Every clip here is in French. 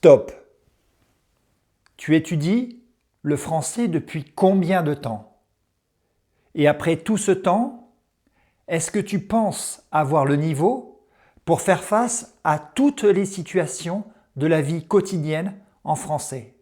Stop! Tu étudies le français depuis combien de temps? Et après tout ce temps, est-ce que tu penses avoir le niveau pour faire face à toutes les situations de la vie quotidienne en français?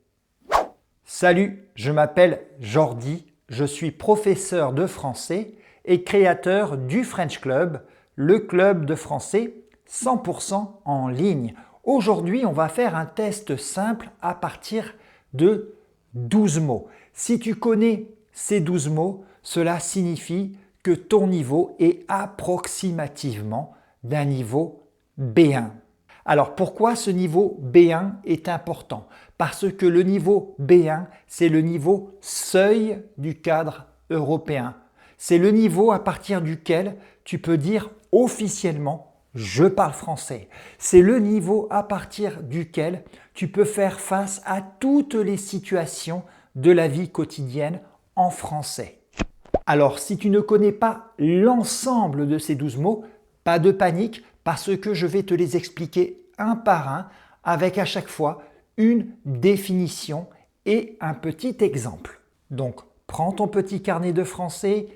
Salut, je m'appelle Jordi, je suis professeur de français et créateur du French Club, le club de français 100% en ligne. Aujourd'hui, on va faire un test simple à partir de 12 mots. Si tu connais ces 12 mots, cela signifie que ton niveau est approximativement d'un niveau B1. Alors pourquoi ce niveau B1 est important? Parce que le niveau B1, c'est le niveau seuil du cadre européen. C'est le niveau à partir duquel tu peux dire officiellement « je parle français ». C'est le niveau à partir duquel tu peux faire face à toutes les situations de la vie quotidienne en français. Alors si tu ne connais pas l'ensemble de ces 12 mots, pas de panique parce que je vais te les expliquer un par un avec à chaque fois une définition et un petit exemple. Donc prends ton petit carnet de français,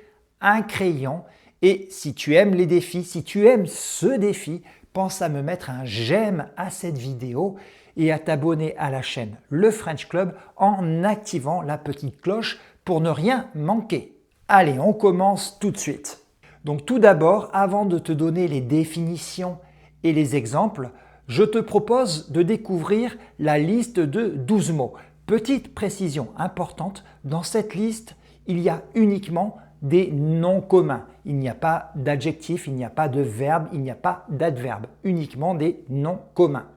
un crayon et si tu aimes les défis, si tu aimes ce défi, pense à me mettre un j'aime à cette vidéo et à t'abonner à la chaîne Le French Club en activant la petite cloche pour ne rien manquer. Allez, on commence tout de suite. Donc tout d'abord, avant de te donner les définitions et les exemples, je te propose de découvrir la liste de 12 mots. Petite précision importante, dans cette liste, il y a uniquement des noms communs. Il n'y a pas d'adjectif, il n'y a pas de verbe, il n'y a pas d'adverbe, uniquement des noms communs.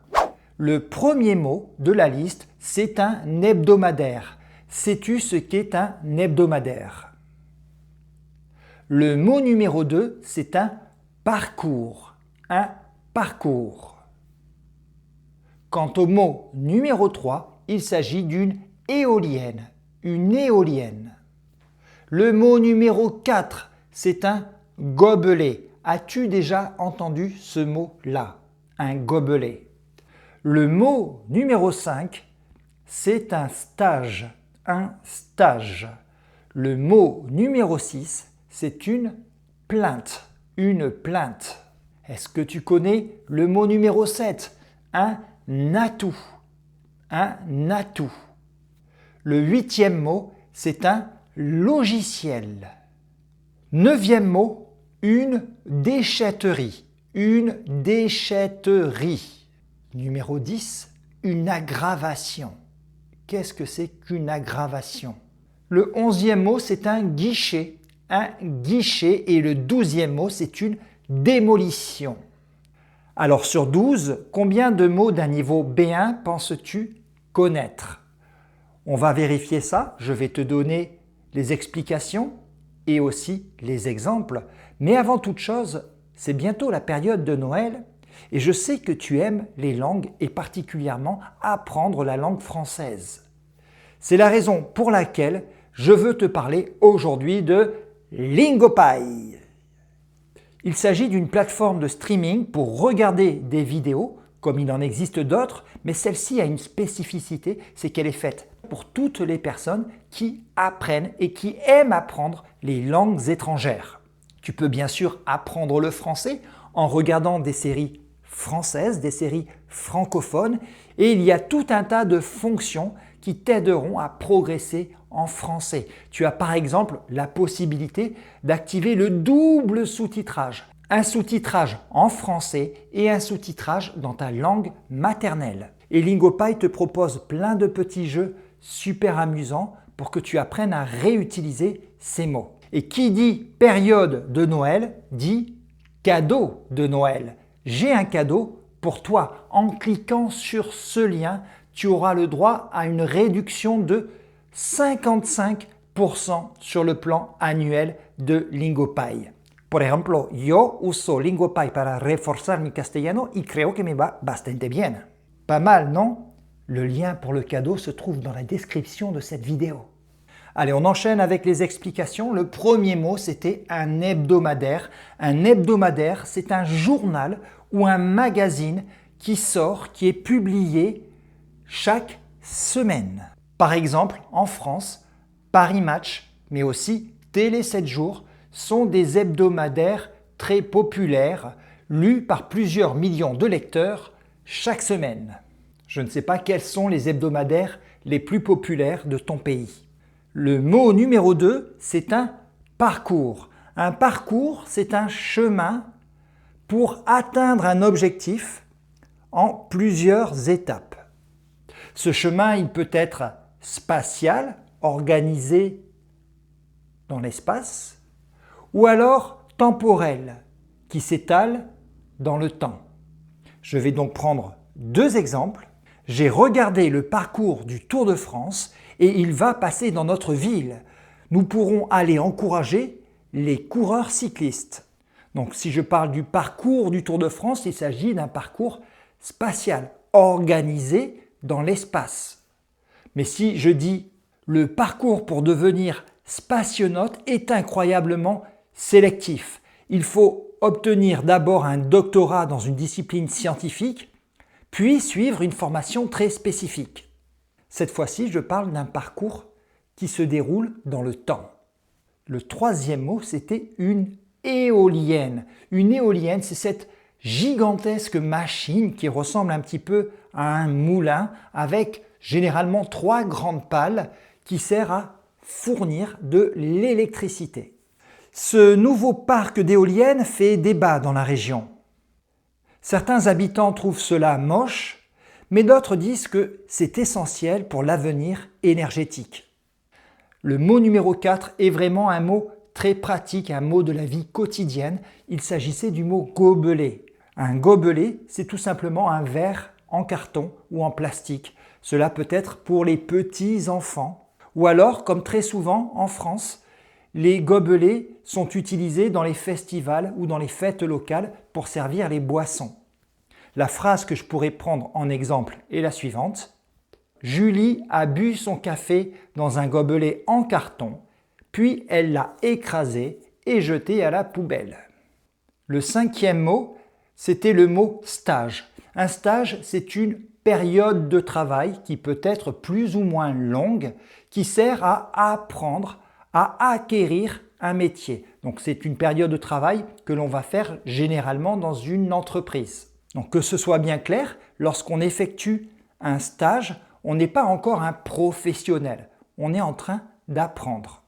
Le premier mot de la liste, c'est un hebdomadaire. Sais-tu ce qu'est un hebdomadaire? Le mot numéro 2, c'est un parcours. Un parcours. Quant au mot numéro 3, il s'agit d'une éolienne. Une éolienne. Le mot numéro 4, c'est un gobelet. As-tu déjà entendu ce mot-là? Un gobelet. Le mot numéro 5, c'est un stage. Un stage. Le mot numéro 6, c'est une plainte. Une plainte. Est-ce que tu connais le mot numéro 7? Un atout. Un atout. Le 8e mot, c'est un logiciel. 9e mot, une déchetterie. Une déchetterie. Numéro 10, une aggravation. Qu'est-ce que c'est qu'une aggravation? Le 11e mot, c'est un guichet. Un guichet. Et le 12e mot, c'est une démolition. Alors sur 12, combien de mots d'un niveau B1 penses-tu connaître? On va vérifier ça. Je vais te donner les explications et aussi les exemples. Mais avant toute chose, c'est bientôt la période de Noël et je sais que tu aimes les langues et particulièrement apprendre la langue française. C'est la raison pour laquelle je veux te parler aujourd'hui de Lingopie. Il s'agit d'une plateforme de streaming pour regarder des vidéos, comme il en existe d'autres, mais celle-ci a une spécificité, c'est qu'elle est faite pour toutes les personnes qui apprennent et qui aiment apprendre les langues étrangères. Tu peux bien sûr apprendre le français en regardant des séries françaises, des séries francophones, et il y a tout un tas de fonctions qui t'aideront à progresser en français. Tu as par exemple la possibilité d'activer le double sous-titrage. Un sous-titrage en français et un sous-titrage dans ta langue maternelle. Et Lingopie te propose plein de petits jeux super amusants pour que tu apprennes à réutiliser ces mots. Et qui dit période de Noël dit cadeau de Noël. J'ai un cadeau pour toi. En cliquant sur ce lien, tu auras le droit à une réduction de 55% sur le plan annuel de Lingopie. Por ejemplo, yo uso Lingopie para reforzar mi castellano y creo que me va bastante bien. Pas mal, non? Le lien pour le cadeau se trouve dans la description de cette vidéo. Allez, on enchaîne avec les explications. Le premier mot, c'était un hebdomadaire. Un hebdomadaire, c'est un journal ou un magazine qui sort, qui est publié chaque semaine. Par exemple, en France, Paris Match, mais aussi Télé 7 jours, sont des hebdomadaires très populaires, lus par plusieurs millions de lecteurs chaque semaine. Je ne sais pas quels sont les hebdomadaires les plus populaires de ton pays. Le mot numéro 2, c'est un parcours. Un parcours, c'est un chemin pour atteindre un objectif en plusieurs étapes. Ce chemin, il peut être spatial, organisé dans l'espace, ou alors temporel, qui s'étale dans le temps. Je vais donc prendre 2 exemples. J'ai regardé le parcours du Tour de France et il va passer dans notre ville. Nous pourrons aller encourager les coureurs cyclistes. Donc si je parle du parcours du Tour de France, il s'agit d'un parcours spatial, organisé dans l'espace. Mais si je dis le parcours pour devenir spationaute est incroyablement sélectif. Il faut obtenir d'abord un doctorat dans une discipline scientifique, puis suivre une formation très spécifique. Cette fois-ci, je parle d'un parcours qui se déroule dans le temps. Le 3e mot, c'était une éolienne. Une éolienne, c'est cette gigantesque machine qui ressemble un petit peu à un moulin avec généralement 3 grandes pales qui sert à fournir de l'électricité. Ce nouveau parc d'éoliennes fait débat dans la région. Certains habitants trouvent cela moche, mais d'autres disent que c'est essentiel pour l'avenir énergétique. Le mot numéro 4 est vraiment un mot très pratique, un mot de la vie quotidienne. Il s'agissait du mot gobelet. Un gobelet, c'est tout simplement un verre en carton ou en plastique. Cela peut être pour les petits enfants. Ou alors, comme très souvent en France, les gobelets sont utilisés dans les festivals ou dans les fêtes locales pour servir les boissons. La phrase que je pourrais prendre en exemple est la suivante. Julie a bu son café dans un gobelet en carton, puis elle l'a écrasé et jeté à la poubelle. Le 5e mot, c'était le mot stage. Un stage, c'est une période de travail qui peut être plus ou moins longue, qui sert à apprendre, à acquérir un métier. Donc c'est une période de travail que l'on va faire généralement dans une entreprise. Donc que ce soit bien clair, lorsqu'on effectue un stage, on n'est pas encore un professionnel, on est en train d'apprendre.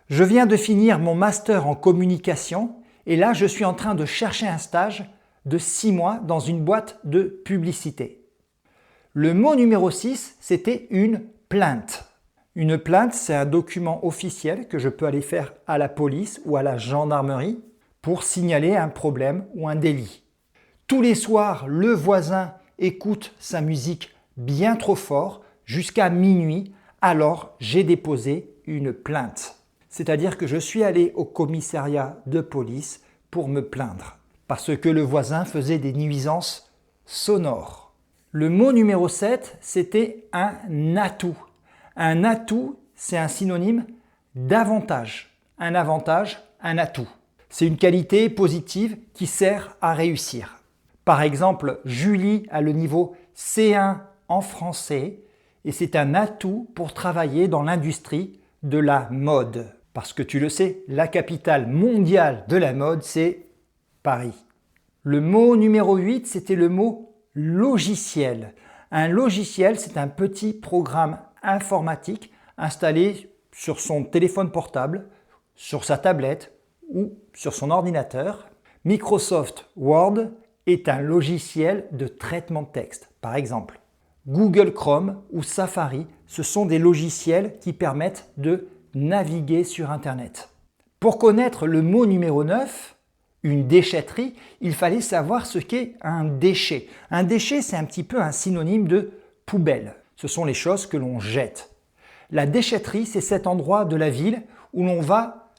Je viens de finir mon master en communication et là je suis en train de chercher un stage de 6 mois dans une boîte de publicité. Le mot numéro 6, c'était une plainte. Une plainte, c'est un document officiel que je peux aller faire à la police ou à la gendarmerie pour signaler un problème ou un délit. Tous les soirs, le voisin écoute sa musique bien trop fort jusqu'à minuit, alors j'ai déposé une plainte. C'est-à-dire que je suis allé au commissariat de police pour me plaindre parce que le voisin faisait des nuisances sonores. Le mot numéro 7, c'était un atout. Un atout, c'est un synonyme d'avantage. Un avantage, un atout. C'est une qualité positive qui sert à réussir. Par exemple, Julie a le niveau C1 en français et c'est un atout pour travailler dans l'industrie de la mode. Parce que tu le sais, la capitale mondiale de la mode, c'est Paris. Le mot numéro 8, c'était le mot logiciel. Un logiciel, c'est un petit programme informatique installé sur son téléphone portable, sur sa tablette ou sur son ordinateur. Microsoft Word est un logiciel de traitement de texte. Par exemple, Google Chrome ou Safari, ce sont des logiciels qui permettent de naviguer sur Internet. Pour connaître le mot numéro 9, une déchetterie, il fallait savoir ce qu'est un déchet. Un déchet, c'est un petit peu un synonyme de poubelle. Ce sont les choses que l'on jette. La déchetterie, c'est cet endroit de la ville où l'on va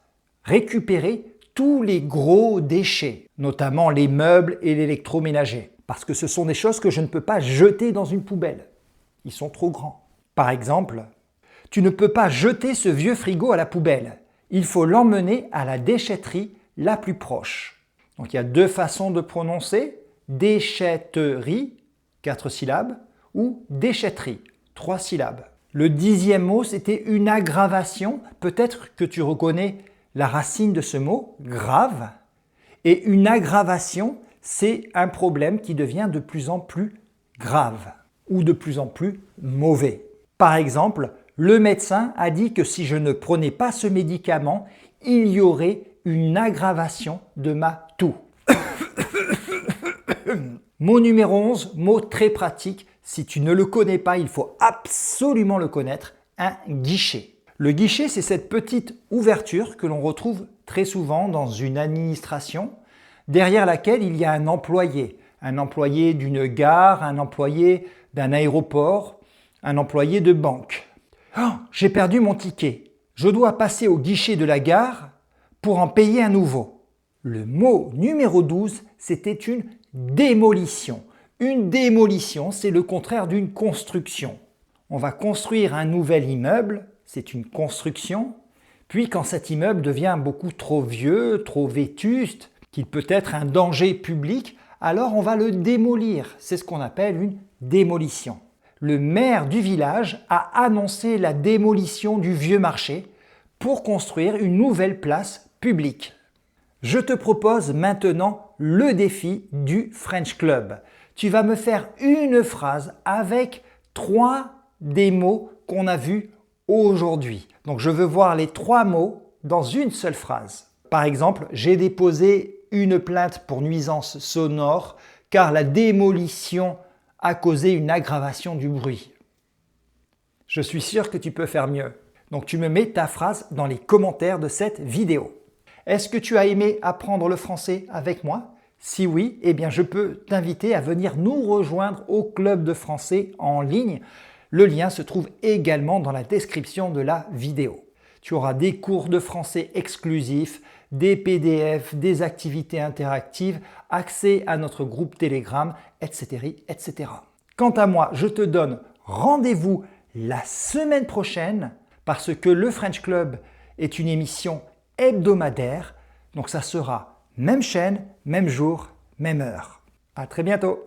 récupérer tous les gros déchets, notamment les meubles et l'électroménager, parce que ce sont des choses que je ne peux pas jeter dans une poubelle. Ils sont trop grands. Par exemple, tu ne peux pas jeter ce vieux frigo à la poubelle. Il faut l'emmener à la déchetterie la plus proche. Donc il y a 2 façons de prononcer, déchetterie, 4 syllabes, ou déchetterie, 3 syllabes. Le 10e mot, c'était une aggravation. Peut-être que tu reconnais la racine de ce mot, grave. Et une aggravation, c'est un problème qui devient de plus en plus grave ou de plus en plus mauvais. Par exemple, le médecin a dit que si je ne prenais pas ce médicament, il y aurait une aggravation de ma toux. Mot numéro 11, mot très pratique. Si tu ne le connais pas, il faut absolument le connaître, un guichet. Le guichet, c'est cette petite ouverture que l'on retrouve très souvent dans une administration, derrière laquelle il y a un employé d'une gare, un employé d'un aéroport, un employé de banque. Oh, j'ai perdu mon ticket. Je dois passer au guichet de la gare pour en payer un nouveau. Le mot numéro 12, c'était une démolition. Une démolition, c'est le contraire d'une construction. On va construire un nouvel immeuble, c'est une construction. Puis quand cet immeuble devient beaucoup trop vieux, trop vétuste, qu'il peut être un danger public, alors on va le démolir. C'est ce qu'on appelle une démolition. Le maire du village a annoncé la démolition du vieux marché pour construire une nouvelle place publique. Je te propose maintenant le défi du French Club. Tu vas me faire une phrase avec 3 des mots qu'on a vus aujourd'hui. Donc je veux voir les 3 mots dans une seule phrase. Par exemple, j'ai déposé une plainte pour nuisance sonore car la démolition a causé une aggravation du bruit. Je suis sûr que tu peux faire mieux. Donc tu me mets ta phrase dans les commentaires de cette vidéo. Est-ce que tu as aimé apprendre le français avec moi? Si oui, eh bien je peux t'inviter à venir nous rejoindre au club de français en ligne. Le lien se trouve également dans la description de la vidéo. Tu auras des cours de français exclusifs, des PDF, des activités interactives, accès à notre groupe Telegram, etc., etc. Quant à moi, je te donne rendez-vous la semaine prochaine parce que le French Club est une émission hebdomadaire. Donc ça sera même chaîne, même jour, même heure. À très bientôt.